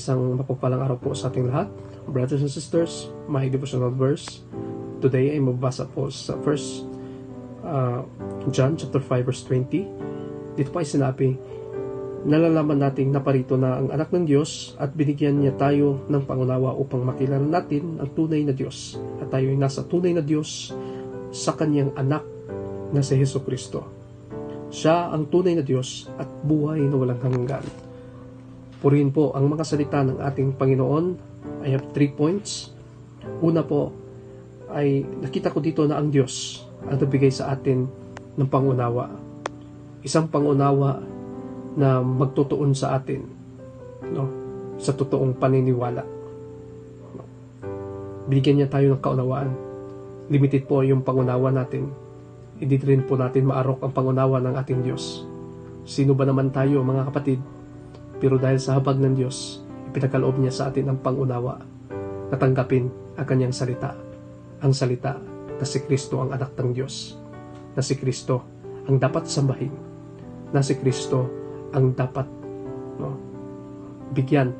Isang mapagpalang araw po sa ating lahat. Brothers and sisters, my devotional verse. Today ay magbasa po sa 1 John chapter 5 verse 20. Dito po ay sinabi, nalalaman nating naparito na ang anak ng Diyos at binigyan niya tayo ng pangunawa upang makilala natin ang tunay na Diyos. At tayo ay nasa tunay na Diyos sa kanyang anak na si Jesucristo. Siya ang tunay na Diyos at buhay na walang hanggan. Purihin po ang mga salita ng ating Panginoon. I have 3 points. Una po ay nakita ko dito na ang Diyos ang nabigay sa atin ng pangunawa. Isang pangunawa na magtutuon sa atin, no, sa totoong paniniwala. Bigyan niya tayo ng kaunawaan. Limited po yung pangunawa natin. Hindi rin po natin maarok ang pangunawa ng ating Diyos. Sino ba naman tayo, mga kapatid? Pero dahil sa habag ng Diyos, ipinagkaloob niya sa atin ang pangunawa na tanggapin ang kanyang salita. Ang salita na si Kristo ang anak ng Diyos. Na si Kristo ang dapat sambahin. Na si Kristo ang dapat, no, bigyan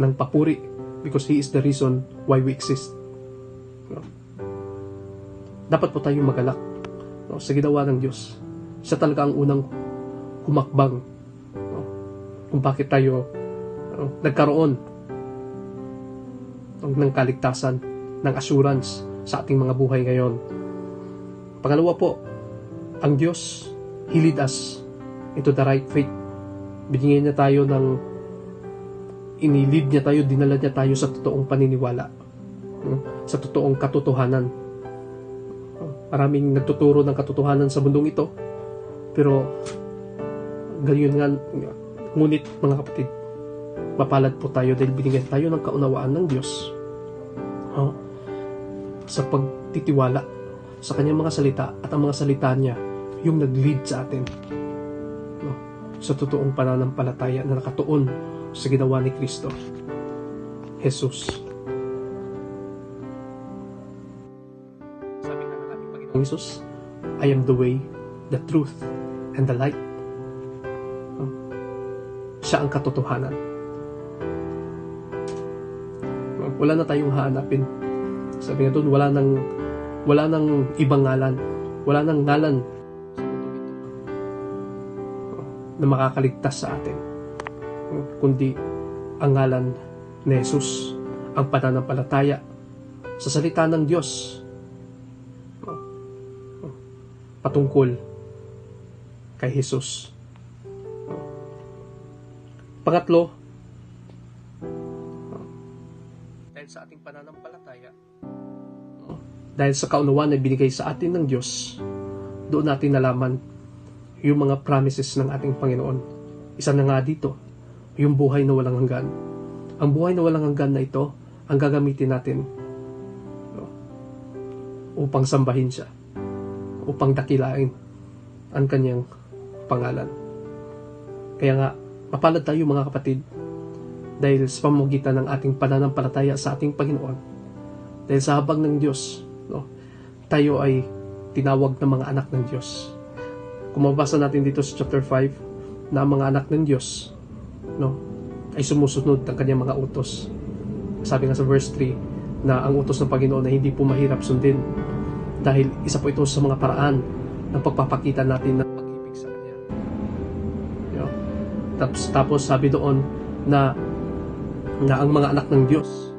ng papuri because He is the reason why we exist. No? Dapat po tayong magalak, no, sa ginawa ng Diyos. Siya talaga ang unang humakbang, no, kung bakit tayo, no, nagkaroon ng kaligtasan, ng assurance sa ating mga buhay ngayon. Pangalawa po, ang Diyos, He lead us into the right faith. Binigyan niya tayo inilid niya tayo, dinala niya tayo sa totoong paniniwala, sa totoong katotohanan. Maraming nagtuturo ng katotohanan sa mundong ito, pero gayon nga, ngunit mga kapatid, mapalad po tayo dahil binigyan tayo ng kaunawaan ng Diyos, sa pagtitiwala sa kanyang mga salita, at ang mga salita niya yung nag-lead sa atin, no, sa totoong pananampalataya na nakatuon sa ginawa ni Kristo Jesus. Sabi nga ng ating Panginoong Jesus, I am the way, the truth, and the light. Siya ang katotohanan. Wala na tayong hahanapin. Sabi nga doon, wala nang ibang ngalan. Wala nang ngalan na makakaligtas sa atin, kundi ang ngalan ni Jesus, ang pananampalataya sa salita ng Diyos patungkol kay Jesus. Pangatlo, dahil sa ating pananampalataya, dahil sa kaunawaan na binigay sa atin ng Diyos, doon natin nalaman yung mga promises ng ating Panginoon. Isa na nga dito, yung buhay na walang hanggan. Ang buhay na walang hanggan na ito, ang gagamitin natin, no, upang sambahin siya, upang dakilain ang kanyang pangalan. Kaya nga, mapalad tayo mga kapatid, dahil sa pamamagitan ng ating pananampalataya sa ating Panginoon, dahil sa habag ng Diyos, no, tayo ay tinawag na mga anak ng Diyos. Kung mabasa natin dito sa chapter 5 na ang mga anak ng Diyos, no, ay sumusunod ng kanyang mga utos. Sabi nga sa verse 3 na ang utos ng Panginoon ay hindi po mahirap sundin, dahil isa po ito sa mga paraan ng pagpapakita natin ng pag-ibig sa Kanya. You know? Tapos sabi doon na ang mga anak ng Diyos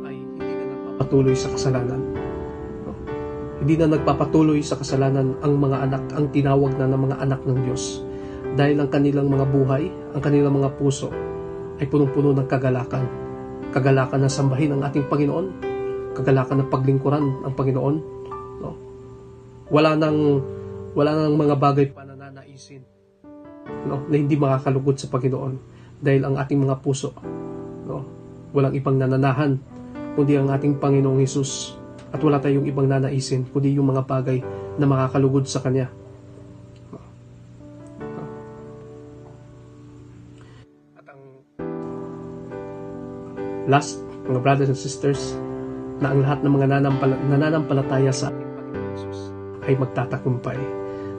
ay hindi na nagpapatuloy sa kasalanan. Hindi na nagpapatuloy sa kasalanan ang mga anak, ang tinawag na ng mga anak ng Diyos. Dahil ang kanilang mga buhay, ang kanilang mga puso ay punong-puno ng kagalakan. Kagalakan na sambahin ang ating Panginoon. Kagalakan na paglingkuran ang Panginoon. No? Wala nang mga bagay pa na nanaisin, no, na hindi makakalugod sa Panginoon. Dahil ang ating mga puso, no, walang ibang nananahan kundi ang ating Panginoong Hesus. At wala tayong ibang nanaisin kundi yung mga bagay na makakalugod sa Kanya. At ang last, mga brothers and sisters, na ang lahat ng mga nananampalataya sa ating Panginoong Hesus ay magtatagumpay.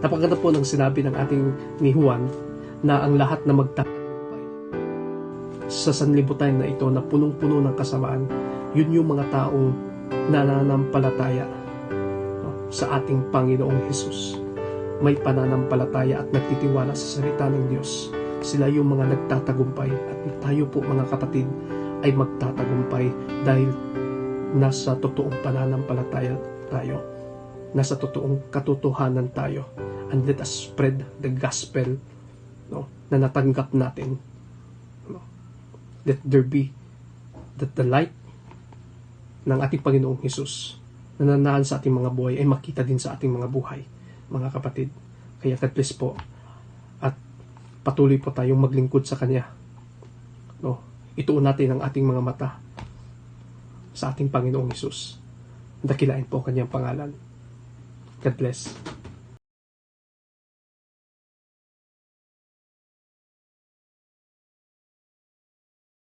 Napakaganda po ng sinabi ng ating ni Juan na ang lahat na magtatagumpay sa sanlibutan na ito na punong-puno ng kasamaan, yun yung mga taong nananampalataya, no, sa ating Panginoong Hesus. May pananampalataya at nagtitiwala sa salita ng Diyos. Sila yung mga nagtatagumpay at tayo po mga kapatid ay magtatagumpay dahil nasa totoong pananampalataya tayo. Nasa totoong katotohanan tayo. And let us spread the gospel, no, na natanggap natin. No. Let there be that the light ng ating Panginoong Hesus na nanaan sa ating mga buhay ay makita din sa ating mga buhay, mga kapatid. Kaya God bless po. At patuloy po tayong maglingkod sa Kanya. No, ituon natin ang ating mga mata sa ating Panginoong Hesus. Dakilain po ang Kanyang pangalan. God bless.